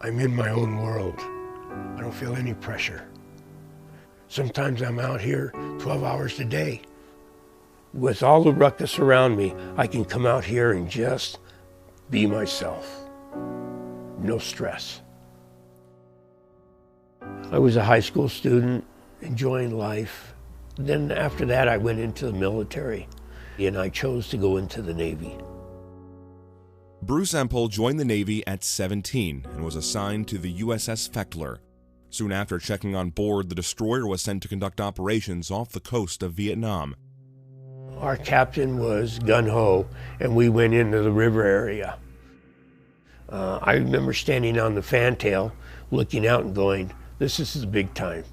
I'm in my own world. I don't feel any pressure. Sometimes I'm out here 12 hours a day. With all the ruckus around me, I can come out here and just be myself. No stress. I was a high school student, enjoying life. Then after that, I went into the military, and I chose to go into the Navy. Bruce Empol joined the Navy at 17 and was assigned to the USS Fechtler. Soon after checking on board, the destroyer was sent to conduct operations off the coast of Vietnam. Our captain was gung-ho, and we went into the river area. I remember standing on the fantail, looking out and going, this is the big time.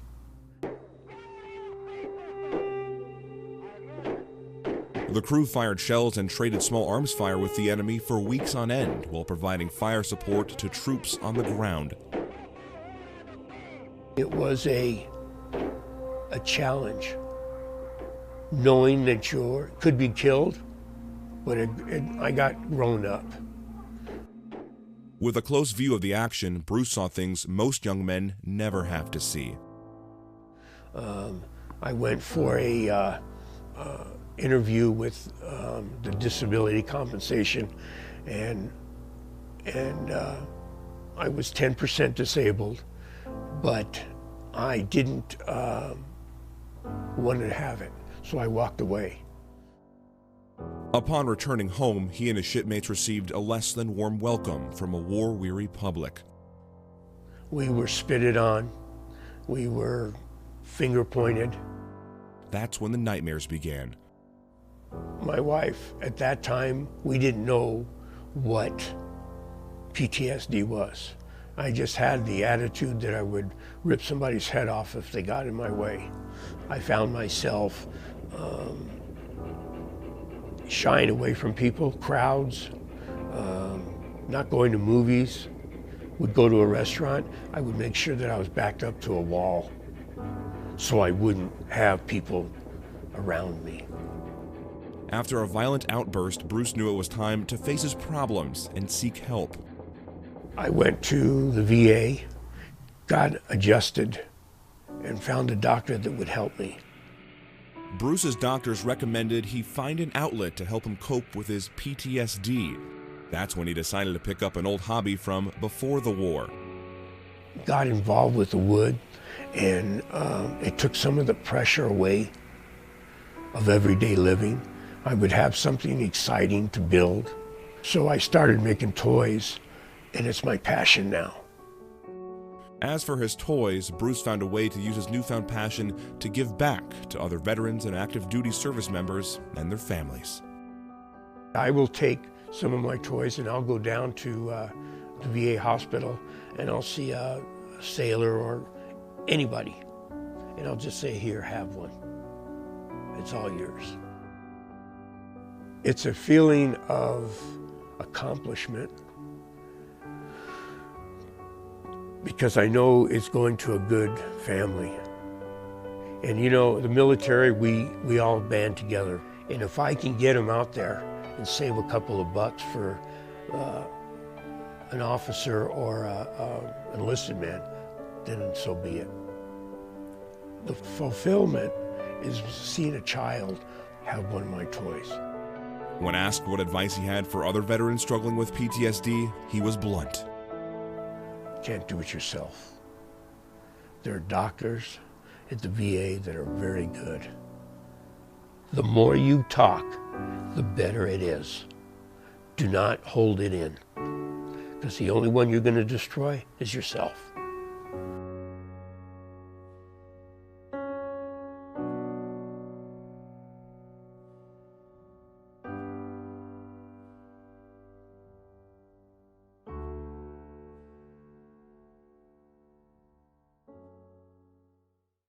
The crew fired shells and traded small arms fire with the enemy for weeks on end while providing fire support to troops on the ground. It was a challenge, knowing that you could be killed, but I got grown up. With a close view of the action, Bruce saw things most young men never have to see. I went for a interview with the disability compensation, and I was 10% disabled, but I didn't want to have it, so I walked away. Upon returning home, he and his shipmates received a less than warm welcome from a war-weary public. We were spitted on, we were finger pointed. That's when the nightmares began. My wife, at that time, we didn't know what PTSD was. I just had the attitude that I would rip somebody's head off if they got in my way. I found myself shying away from people, crowds, not going to movies. Would go to a restaurant, I would make sure that I was backed up to a wall so I wouldn't have people around me. After a violent outburst, Bruce knew it was time to face his problems and seek help. I went to the VA, got adjusted, and found a doctor that would help me. Bruce's doctors recommended he find an outlet to help him cope with his PTSD. That's when he decided to pick up an old hobby from before the war. Got involved with the wood, and it took some of the pressure away of everyday living. I would have something exciting to build. So I started making toys, and it's my passion now. As for his toys, Bruce found a way to use his newfound passion to give back to other veterans and active duty service members and their families. I will take some of my toys and I'll go down to the VA hospital and I'll see a sailor or anybody, and I'll just say, here, have one. It's all yours. It's a feeling of accomplishment because I know it's going to a good family. And you know, the military, we all band together. And if I can get them out there and save a couple of bucks for an officer or an enlisted man, then so be it. The fulfillment is seeing a child have one of my toys. When asked what advice he had for other veterans struggling with PTSD, he was blunt. Can't do it yourself. There are doctors at the VA that are very good. The more you talk, the better it is. Do not hold it in, because the only one you're going to destroy is yourself.